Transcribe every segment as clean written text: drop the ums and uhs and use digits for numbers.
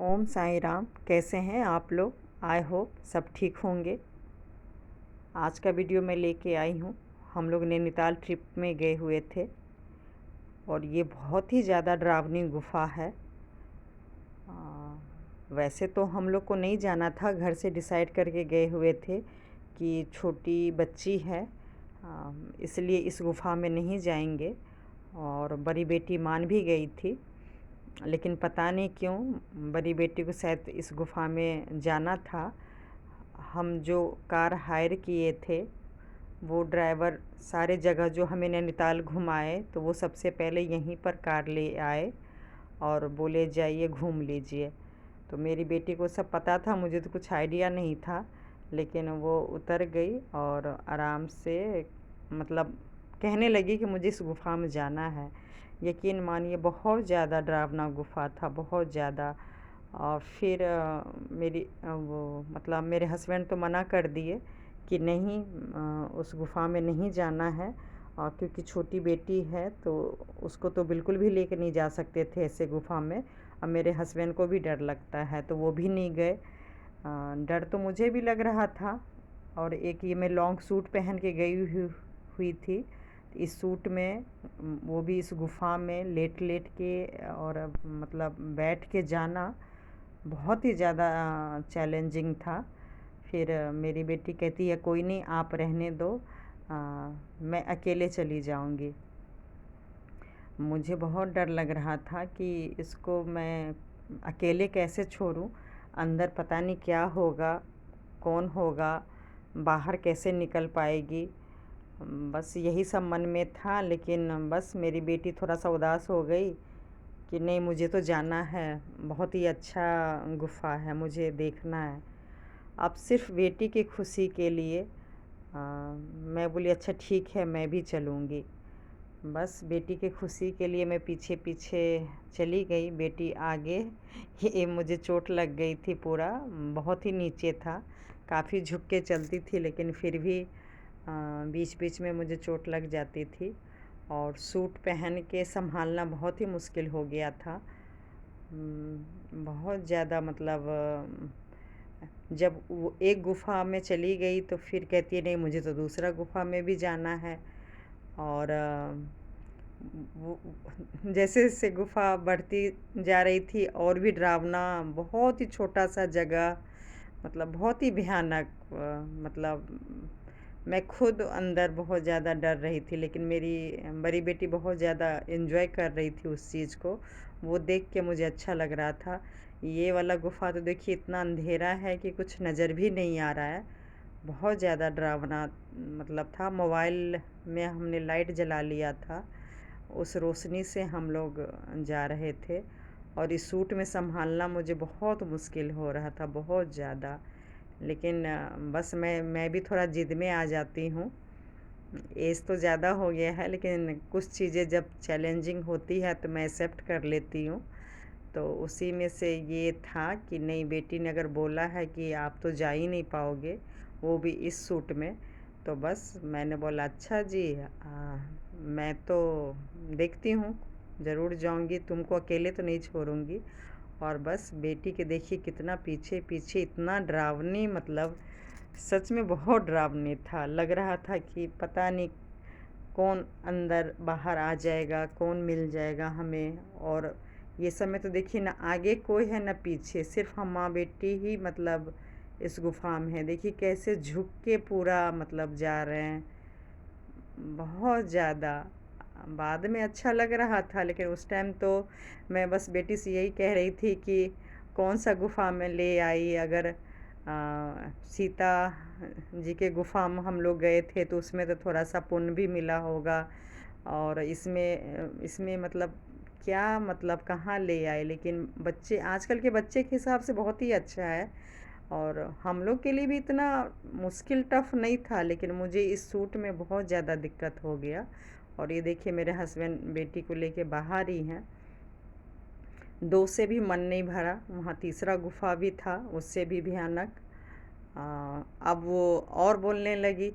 ओम साई राम। कैसे हैं आप लोग? आई होप सब ठीक होंगे। आज का वीडियो मैं लेके आई हूँ। हम लोग नैनीताल ट्रिप में गए हुए थे और ये बहुत ही ज़्यादा डरावनी गुफ़ा है। वैसे तो हम लोग को नहीं जाना था, घर से डिसाइड करके गए हुए थे कि छोटी बच्ची है, इसलिए इस गुफ़ा में नहीं जाएंगे। और बड़ी बेटी मान भी गई थी, लेकिन पता नहीं क्यों बड़ी बेटी को शायद इस गुफ़ा में जाना था। हम जो कार हायर किए थे वो ड्राइवर सारे जगह जो हमें नैनीताल घुमाए, तो वो सबसे पहले यहीं पर कार ले आए और बोले जाइए घूम लीजिए। तो मेरी बेटी को सब पता था, मुझे तो कुछ आइडिया नहीं था, लेकिन वो उतर गई और आराम से मतलब कहने लगी कि मुझे इस गुफ़ा में जाना है। यकीन मानिए बहुत ज़्यादा डरावना गुफ़ा था, बहुत ज़्यादा। और फिर वो मतलब मेरे हस्बैंड तो मना कर दिए कि नहीं, उस गुफ़ा में नहीं जाना है, और क्योंकि छोटी बेटी है तो उसको तो बिल्कुल भी लेके नहीं जा सकते थे ऐसे गुफ़ा में। अब मेरे हस्बैंड को भी डर लगता है तो वो भी नहीं गए। डर तो मुझे भी लग रहा था। और एक ये मैं लॉन्ग सूट पहन के गई हुई थी। इस सूट में वो भी इस गुफ़ा में लेट लेट के और मतलब बैठ के जाना बहुत ही ज़्यादा चैलेंजिंग था। फिर मेरी बेटी कहती है कोई नहीं, आप रहने दो, मैं अकेले चली जाऊंगी। मुझे बहुत डर लग रहा था कि इसको मैं अकेले कैसे छोड़ूं। अंदर पता नहीं क्या होगा, कौन होगा, बाहर कैसे निकल पाएगी, बस यही सब मन में था। लेकिन बस मेरी बेटी थोड़ा सा उदास हो गई कि नहीं, मुझे तो जाना है, बहुत ही अच्छा गुफ़ा है, मुझे देखना है। अब सिर्फ बेटी की खुशी के लिए मैं बोली अच्छा ठीक है, मैं भी चलूँगी। बस बेटी की खुशी के लिए मैं पीछे पीछे चली गई, बेटी आगे। ये मुझे चोट लग गई थी, पूरा बहुत ही नीचे था, काफ़ी झुक के चलती थी, लेकिन फिर भी बीच बीच में मुझे चोट लग जाती थी। और सूट पहन के संभालना बहुत ही मुश्किल हो गया था। बहुत ज़्यादा मतलब जब वो एक गुफ़ा में चली गई तो फिर कहती है नहीं, मुझे तो दूसरा गुफ़ा में भी जाना है। और वो जैसे जैसे गुफ़ा बढ़ती जा रही थी और भी डरावना, बहुत ही छोटा सा जगह, मतलब बहुत ही भयानक। मतलब मैं खुद अंदर बहुत ज़्यादा डर रही थी, लेकिन मेरी बड़ी बेटी बहुत ज़्यादा एंजॉय कर रही थी उस चीज़ को। वो देख के मुझे अच्छा लग रहा था। ये वाला गुफ़ा तो देखिए इतना अंधेरा है कि कुछ नज़र भी नहीं आ रहा है, बहुत ज़्यादा डरावना मतलब था। मोबाइल में हमने लाइट जला लिया था, उस रोशनी से हम लोग जा रहे थे। और इस सूट में संभालना मुझे बहुत मुश्किल हो रहा था, बहुत ज़्यादा। लेकिन बस मैं भी थोड़ा ज़िद में आ जाती हूँ। एज तो ज़्यादा हो गया है, लेकिन कुछ चीज़ें जब चैलेंजिंग होती है तो मैं एक्सेप्ट कर लेती हूँ। तो उसी में से ये था कि नहीं, बेटी ने अगर बोला है कि आप तो जा ही नहीं पाओगे, वो भी इस सूट में, तो बस मैंने बोला अच्छा जी, मैं तो देखती हूँ, ज़रूर जाऊँगी, तुमको अकेले तो नहीं छोड़ूंगी। और बस बेटी के देखिए कितना पीछे पीछे, इतना डरावनी, मतलब सच में बहुत डरावनी था। लग रहा था कि पता नहीं कौन अंदर बाहर आ जाएगा, कौन मिल जाएगा हमें। और ये समय तो देखिए ना आगे कोई है ना पीछे, सिर्फ हम माँ बेटी ही मतलब इस गुफ़ा में है। देखिए कैसे झुक के पूरा मतलब जा रहे हैं, बहुत ज़्यादा। बाद में अच्छा लग रहा था, लेकिन उस टाइम तो मैं बस बेटी से यही कह रही थी कि कौन सा गुफ़ा में ले आई। अगर सीता जी के गुफ़ा में हम लोग गए थे तो उसमें तो थोड़ा सा पुण्य भी मिला होगा, और इसमें मतलब क्या, मतलब कहाँ ले आए। लेकिन बच्चे, आजकल के बच्चे के हिसाब से बहुत ही अच्छा है, और हम लोग के लिए भी इतना मुश्किल टफ़ नहीं था, लेकिन मुझे इस सूट में बहुत ज़्यादा दिक्कत हो गया। और ये देखिए मेरे हस्बैंड बेटी को लेके बाहर ही हैं। दो से भी मन नहीं भरा, वहाँ तीसरा गुफ़ा भी था, उससे भी भयानक। अब वो और बोलने लगी,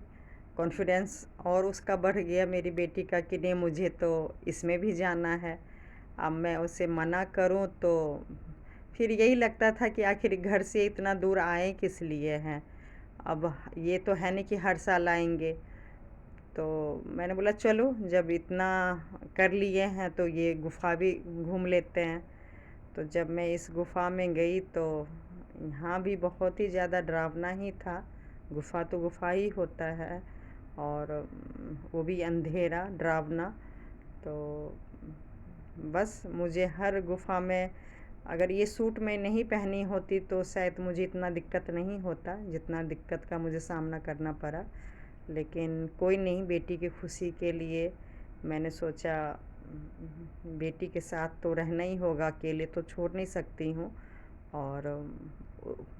कॉन्फिडेंस और उसका बढ़ गया मेरी बेटी का कि नहीं, मुझे तो इसमें भी जाना है। अब मैं उसे मना करूं तो फिर यही लगता था कि आखिर घर से इतना दूर आए किस लिए हैं। अब ये तो है नहीं कि हर साल आएँगे। तो मैंने बोला चलो जब इतना कर लिए हैं तो ये गुफ़ा भी घूम लेते हैं। तो जब मैं इस गुफ़ा में गई तो यहाँ भी बहुत ही ज़्यादा डरावना ही था। गुफ़ा तो गुफ़ा ही होता है और वो भी अंधेरा, डरावना। तो बस मुझे हर गुफ़ा में अगर ये सूट मैं नहीं पहनी होती तो शायद मुझे इतना दिक्कत नहीं होता जितना दिक्कत का मुझे सामना करना पड़ा। लेकिन कोई नहीं, बेटी की खुशी के लिए मैंने सोचा बेटी के साथ तो रहना ही होगा, अकेले तो छोड़ नहीं सकती हूँ। और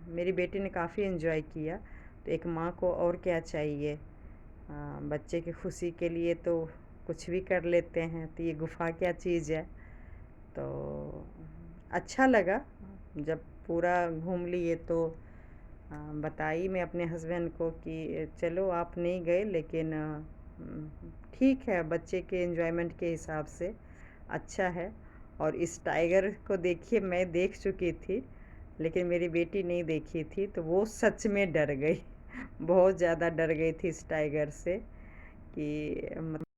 मेरी बेटी ने काफ़ी एंजॉय किया। तो एक माँ को और क्या चाहिए, बच्चे की खुशी के लिए तो कुछ भी कर लेते हैं। तो ये गुफ़ा क्या चीज़ है। तो अच्छा लगा जब पूरा घूम लिए तो बताई मैं अपने हस्बैंड को कि चलो आप नहीं गए लेकिन ठीक है, बच्चे के एंजॉयमेंट के हिसाब से अच्छा है। और इस टाइगर को देखिए, मैं देख चुकी थी लेकिन मेरी बेटी नहीं देखी थी, तो वो सच में डर गई बहुत ज़्यादा डर गई थी इस टाइगर से कि